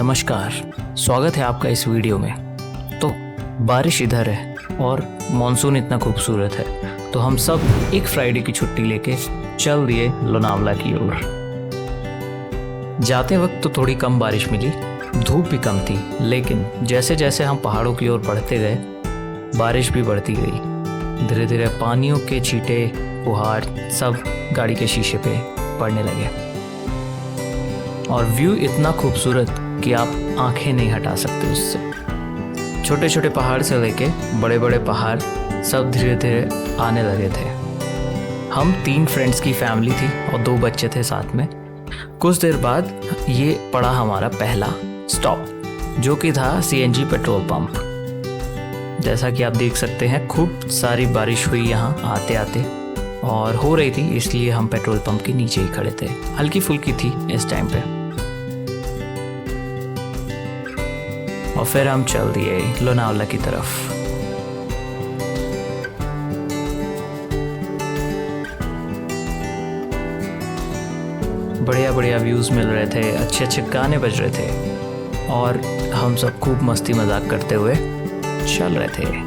नमस्कार, स्वागत है आपका इस वीडियो में। तो बारिश इधर है और मॉनसून इतना खूबसूरत है, तो हम सब एक फ्राइडे की छुट्टी लेके चल दिए लोनावला की ओर। जाते वक्त तो थोड़ी कम बारिश मिली, धूप भी कम थी, लेकिन जैसे जैसे हम पहाड़ों की ओर बढ़ते गए बारिश भी बढ़ती गई। धीरे धीरे पानियों के छींटे, फुहार सब गाड़ी के शीशे पे पड़ने लगे और व्यू इतना खूबसूरत कि आप आंखें नहीं हटा सकते उससे। छोटे छोटे पहाड़ से लेके बड़े बड़े पहाड़ सब धीरे धीरे आने लगे थे। हम 3 फ्रेंड्स की फैमिली थी और 2 बच्चे थे साथ में। कुछ देर बाद ये पड़ा हमारा पहला स्टॉप, जो कि था सीएनजी पेट्रोल पंप। जैसा कि आप देख सकते हैं, खूब सारी बारिश हुई यहाँ आते आते और हो रही थी, इसलिए हम पेट्रोल पंप के नीचे ही खड़े थे। हल्की फुल्की थी इस टाइम पे और फिर हम चल दिए लोनावला की तरफ। बढ़िया बढ़िया व्यूज़ मिल रहे थे, अच्छे अच्छे गाने बज रहे थे और हम सब खूब मस्ती मजाक करते हुए चल रहे थे।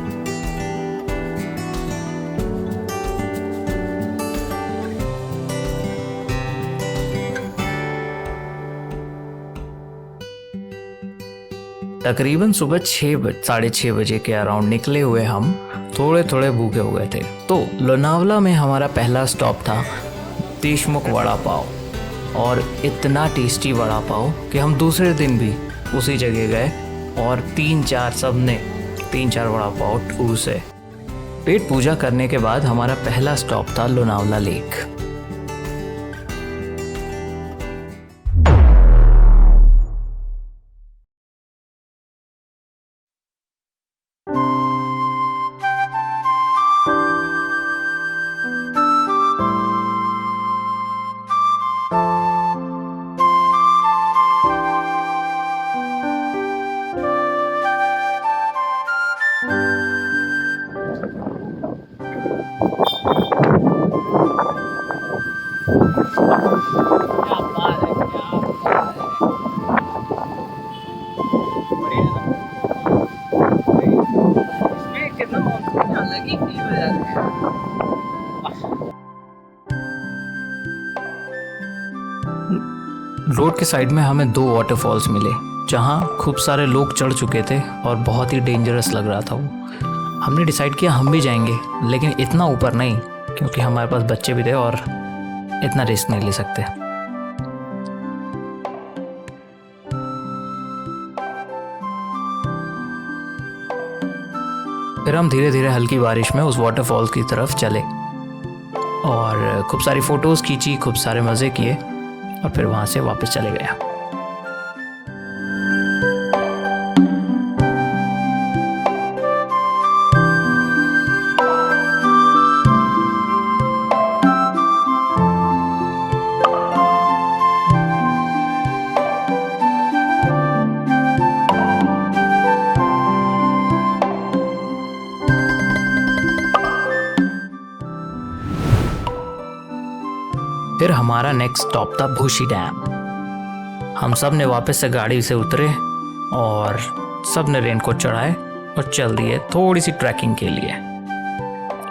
तकरीबन सुबह 6-6:30 बजे के अराउंड निकले हुए हम थोड़े थोड़े भूखे हो गए थे। तो लोनावला में हमारा पहला स्टॉप था देशमुख वड़ा पाव और इतना टेस्टी वड़ा पाव कि हम दूसरे दिन भी उसी जगह गए और 3-4 वड़ा पाव ठूसे। पेट पूजा करने के बाद हमारा पहला स्टॉप था लोनावला लेक। रोड के साइड में हमें 2 वाटरफॉल्स मिले, जहाँ खूब सारे लोग चढ़ चुके थे और बहुत ही डेंजरस लग रहा था वो। हमने डिसाइड किया हम भी जाएंगे, लेकिन इतना ऊपर नहीं, क्योंकि हमारे पास बच्चे भी थे और इतना रिस्क नहीं ले सकते। फिर हम धीरे धीरे हल्की बारिश में उस वाटरफॉल्स की तरफ चले और खूब सारी फ़ोटोज़ खींची, खूब सारे मज़े किए और फिर वहाँ से वापस चले गए। फिर हमारा नेक्स्ट स्टॉप था भूशी डैम। हम सब ने वापस से गाड़ी से उतरे और सब ने रेनकोट चढ़ाए और चल दिए थोड़ी सी ट्रैकिंग के लिए।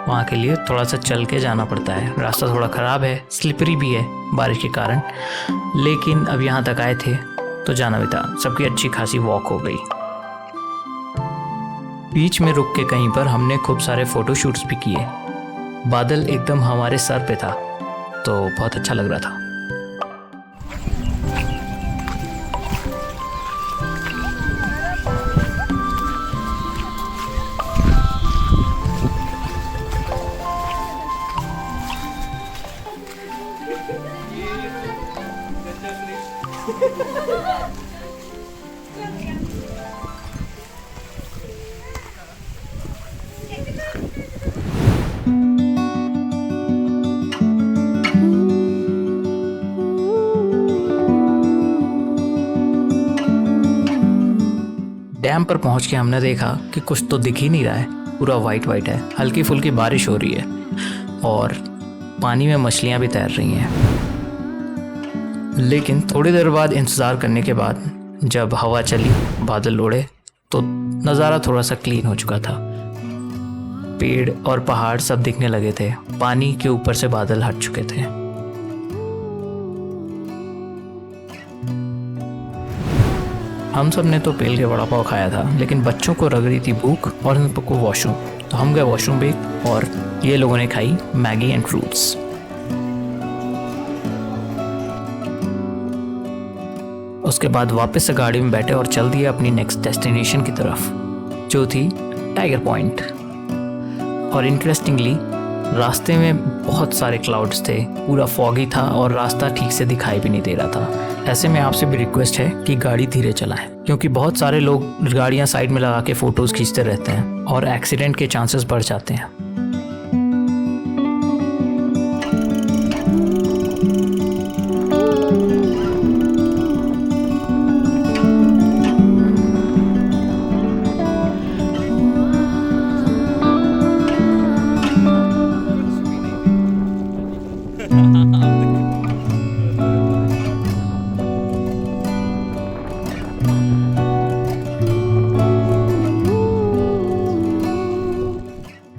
वहाँ के लिए थोड़ा सा चल के जाना पड़ता है, रास्ता थोड़ा ख़राब है, स्लिपरी भी है बारिश के कारण, लेकिन अब यहाँ तक आए थे तो जाना भी था। सबकी अच्छी खासी वॉक हो गई। बीच में रुक के कहीं पर हमने खूब सारे फ़ोटोशूट्स भी किए। बादल एकदम हमारे सर पे था, तो बहुत अच्छा लग रहा था। डैम पर पहुंच के हमने देखा कि कुछ तो दिख ही नहीं रहा है, पूरा वाइट वाइट है। हल्की फुल्की बारिश हो रही है और पानी में मछलियां भी तैर रही हैं। लेकिन थोड़ी देर बाद इंतज़ार करने के बाद जब हवा चली, बादल उड़े, तो नज़ारा थोड़ा सा क्लीन हो चुका था। पेड़ और पहाड़ सब दिखने लगे थे, पानी के ऊपर से बादल हट चुके थे। हम सब ने तो पेल के वड़ा पाव खाया था, लेकिन बच्चों को लग रही थी भूख और उनको वॉशरूम, तो हम गए वॉशरूम ब्रेक और ये लोगों ने खाई मैगी एंड फ्रूट्स। उसके बाद वापस से गाड़ी में बैठे और चल दिए अपनी नेक्स्ट डेस्टिनेशन की तरफ, जो थी टाइगर पॉइंट। और इंटरेस्टिंगली रास्ते में बहुत सारे क्लाउड्स थे, पूरा फॉगी था और रास्ता ठीक से दिखाई भी नहीं दे रहा था। ऐसे में आपसे भी रिक्वेस्ट है कि गाड़ी धीरे चलाएं, क्योंकि बहुत सारे लोग गाड़ियां साइड में लगा के फ़ोटोज़ खींचते रहते हैं और एक्सीडेंट के चांसेस बढ़ जाते हैं।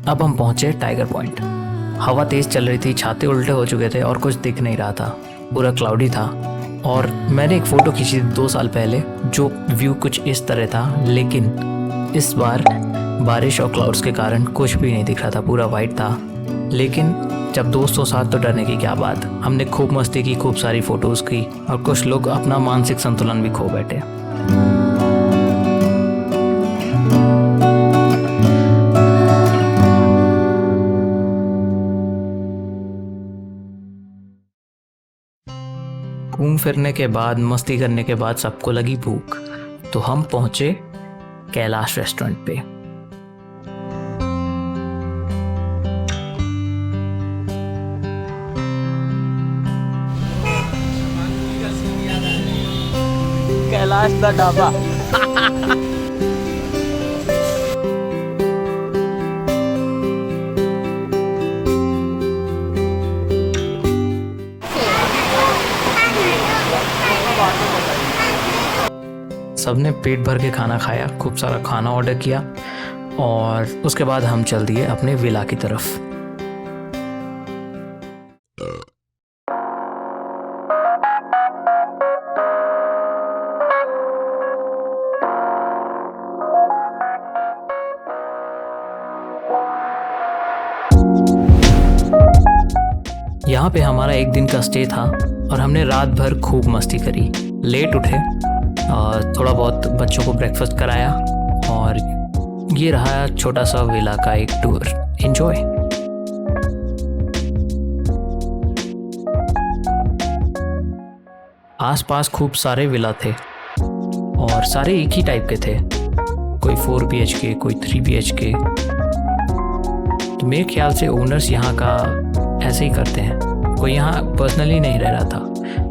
अब हम पहुंचे टाइगर पॉइंट। हवा तेज चल रही थी, छाते उल्टे हो चुके थे और कुछ दिख नहीं रहा था, पूरा क्लाउडी था। और मैंने एक फ़ोटो खींची थी 2 साल पहले, जो व्यू कुछ इस तरह था, लेकिन इस बार बारिश और क्लाउड्स के कारण कुछ भी नहीं दिख रहा था, पूरा वाइट था। लेकिन जब दोस्तों साथ तो डरने की क्या बात। हमने खूब मस्ती की, खूब सारी फ़ोटोज़ की और कुछ लोग अपना मानसिक संतुलन भी खो बैठे। घूम फिरने के बाद, मस्ती करने के बाद सबको लगी भूख, तो हम पहुंचे कैलाश रेस्टोरेंट पे। कैलाश दा ढाबा। सबने पेट भर के खाना खाया, खूब सारा खाना ऑर्डर किया और उसके बाद हम चल दिए अपने विला की तरफ। यहाँ पे हमारा एक दिन का स्टे था और हमने रात भर खूब मस्ती करी। लेट उठे और थोड़ा बहुत बच्चों को ब्रेकफास्ट कराया और ये रहा छोटा सा विला का एक टूर। एंजॉय। आसपास खूब सारे विला थे और सारे एक ही टाइप के थे, कोई 4 BHK, कोई 3 BHK। तो मेरे ख्याल से ओनर्स यहाँ का ऐसे ही करते हैं। कोई यहाँ पर्सनली नहीं रह रहा था।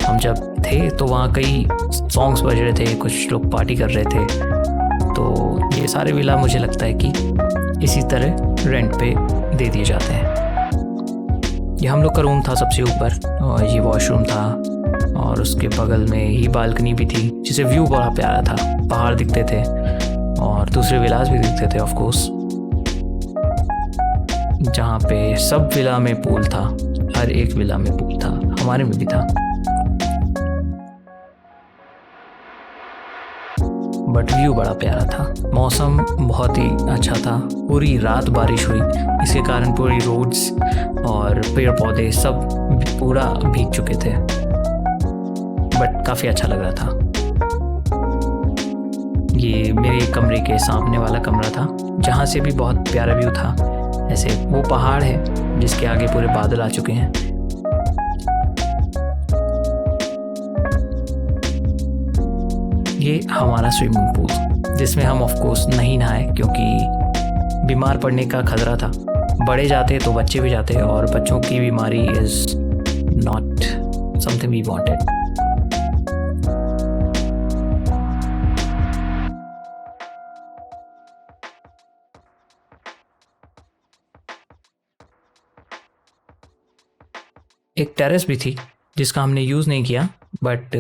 हम जब थे तो वहाँ कई सॉन्ग्स बज रहे थे, कुछ लोग पार्टी कर रहे थे। तो ये सारे विला मुझे लगता है कि इसी तरह रेंट पे दे दिए जाते हैं। ये हम लोग का रूम था सबसे ऊपर और ये वॉशरूम था और उसके बगल में ही बालकनी भी थी, जिसे व्यू बड़ा प्यारा था। पहाड़ दिखते थे और दूसरे विलास भी दिखते थे ऑफ कोर्स, जहाँ पे सब विला में पूल था। हर एक विला में पूल था, हमारे में भी था। बट व्यू बड़ा प्यारा था। मौसम बहुत ही अच्छा था, पूरी रात बारिश हुई, इसके कारण पूरी रोड्स और पेड़ पौधे सब पूरा भीग चुके थे। बट काफ़ी अच्छा लग रहा था। ये मेरे कमरे के सामने वाला कमरा था, जहाँ से भी बहुत प्यारा व्यू था। ऐसे वो पहाड़ है जिसके आगे पूरे बादल आ चुके हैं। ये हमारा स्विमिंग पूल, जिसमें हम ऑफ कोर्स नहीं नहाए क्योंकि बीमार पड़ने का खतरा था। बड़े जाते तो बच्चे भी जाते और बच्चों की बीमारी is not something we wanted. एक टेरेस भी थी जिसका हमने यूज़ नहीं किया बट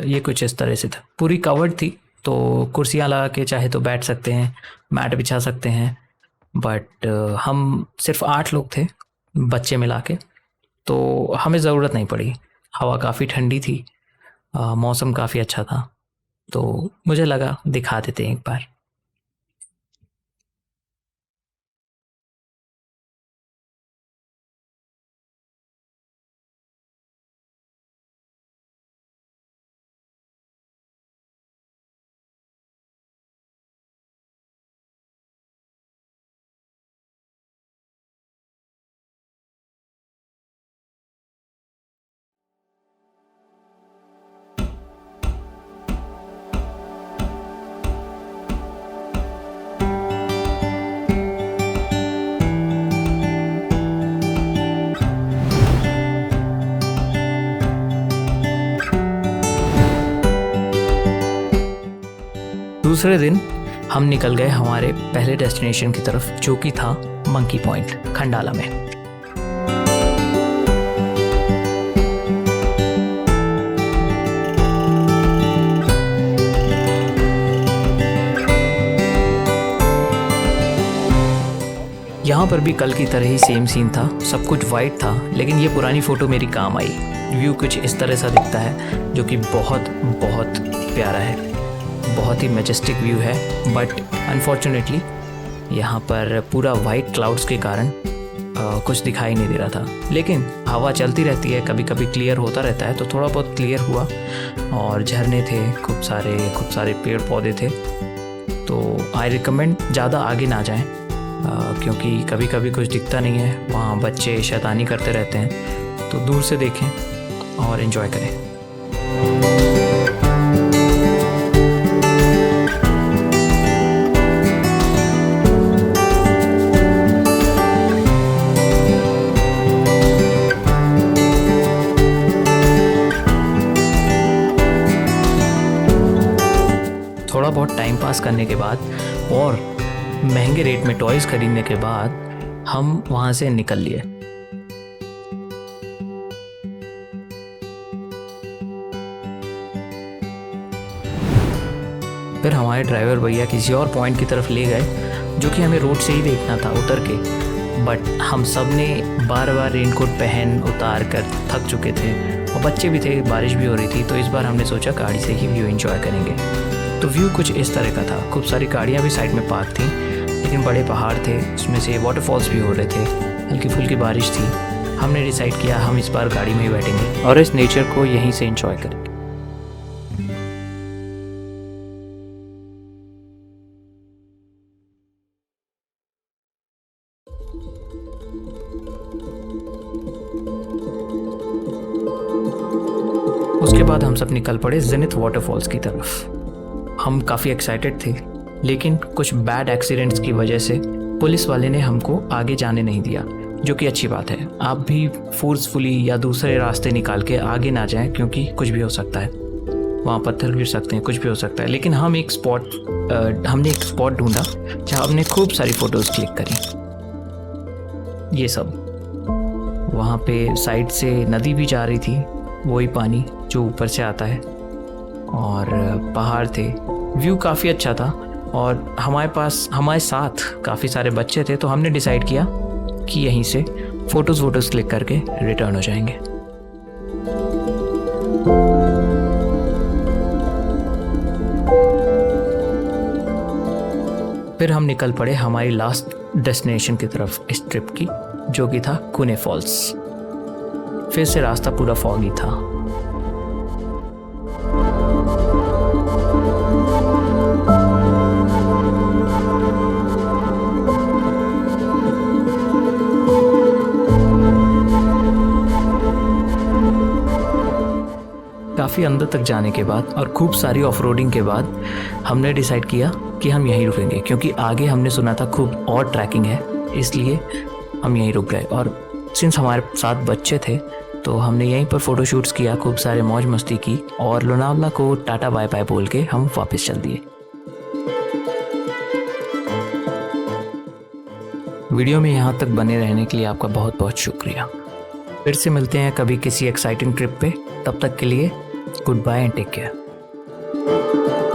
ये कुछ इस तरह से था, पूरी कवर्ड थी, तो कुर्सियाँ लगा के चाहे तो बैठ सकते हैं, मैट बिछा सकते हैं। बट हम सिर्फ 8 लोग थे बच्चे मिला के, तो हमें ज़रूरत नहीं पड़ी। हवा काफ़ी ठंडी थी, मौसम काफ़ी अच्छा था, तो मुझे लगा दिखा देते हैं एक बार। दूसरे दिन हम निकल गए हमारे पहले डेस्टिनेशन की तरफ, जो कि था मंकी पॉइंट खंडाला में। यहाँ पर भी कल की तरह ही सेम सीन था, सब कुछ वाइट था, लेकिन ये पुरानी फ़ोटो मेरी काम आई। व्यू कुछ इस तरह सा दिखता है, जो कि बहुत बहुत प्यारा है, बहुत ही मैजेस्टिक व्यू है। बट अनफॉर्चुनेटली यहाँ पर पूरा वाइट क्लाउड्स के कारण कुछ दिखाई नहीं दे रहा था, लेकिन हवा चलती रहती है, कभी कभी क्लियर होता रहता है, तो थोड़ा बहुत क्लियर हुआ। और झरने थे, खूब सारे पेड़ पौधे थे। तो आई रिकमेंड ज़्यादा आगे ना जाएं, क्योंकि कभी कभी कुछ दिखता नहीं है, वहाँ बच्चे शैतानी करते रहते हैं, तो दूर से देखें और एंजॉय करें। थोड़ा बहुत टाइम पास करने के बाद और महंगे रेट में टॉयज़ खरीदने के बाद हम वहाँ से निकल लिए। फिर हमारे ड्राइवर भैया किसी और पॉइंट की तरफ ले गए, जो कि हमें रोड से ही देखना था उतर के। बट हम सब ने बार बार रेनकोट पहन उतार कर थक चुके थे, और बच्चे भी थे, बारिश भी हो रही थी, तो इस बार हमने सोचा गाड़ी से ही व्यू एंजॉय करेंगे। तो व्यू कुछ इस तरह का था, खूब सारी गाड़ियाँ भी साइड में पार्क थी, लेकिन बड़े पहाड़ थे, उसमें से वाटरफॉल्स भी हो रहे थे, हल्की फुल्की बारिश थी। हमने डिसाइड किया हम इस बार गाड़ी में ही बैठेंगे और इस नेचर को यहीं से एंजॉय करेंगे। उसके बाद हम सब निकल पड़े जेनिथ वाटरफॉल्स की तरफ। हम काफ़ी एक्साइटेड थे, लेकिन कुछ बैड एक्सीडेंट्स की वजह से पुलिस वाले ने हमको आगे जाने नहीं दिया, जो कि अच्छी बात है। आप भी फोर्सफुली या दूसरे रास्ते निकाल के आगे ना जाएं, क्योंकि कुछ भी हो सकता है, वहाँ पत्थर गिर सकते हैं, कुछ भी हो सकता है। लेकिन हमने एक स्पॉट ढूंढा जहाँ हमने खूब सारी फ़ोटोज़ क्लिक करी। ये सब वहाँ पे साइड से नदी भी जा रही थी, वही पानी जो ऊपर से आता है, और पहाड़ थे। व्यू काफ़ी अच्छा था, और हमारे साथ काफ़ी सारे बच्चे थे, तो हमने डिसाइड किया कि यहीं से फ़ोटोज़ क्लिक करके रिटर्न हो जाएंगे। फिर हम निकल पड़े हमारी लास्ट डेस्टिनेशन की तरफ इस ट्रिप की, जो कि था कुने फॉल्स। फिर से रास्ता पूरा फॉगी था। काफ़ी अंदर तक जाने के बाद और खूब सारी ऑफ रोडिंग के बाद हमने डिसाइड किया कि हम यहीं रुकेंगे, क्योंकि आगे हमने सुना था खूब और ट्रैकिंग है, इसलिए हम यहीं रुक गए। और सिंस हमारे साथ बच्चे थे, तो हमने यहीं पर फ़ोटोशूट्स किया, खूब सारे मौज मस्ती की, और लोनावला को टाटा बाय बाय बोल के हम वापस चल दिए। वीडियो में यहाँ तक बने रहने के लिए आपका बहुत बहुत शुक्रिया। फिर से मिलते हैं कभी किसी एक्साइटिंग ट्रिप पे। तब तक के लिए good bye and take care.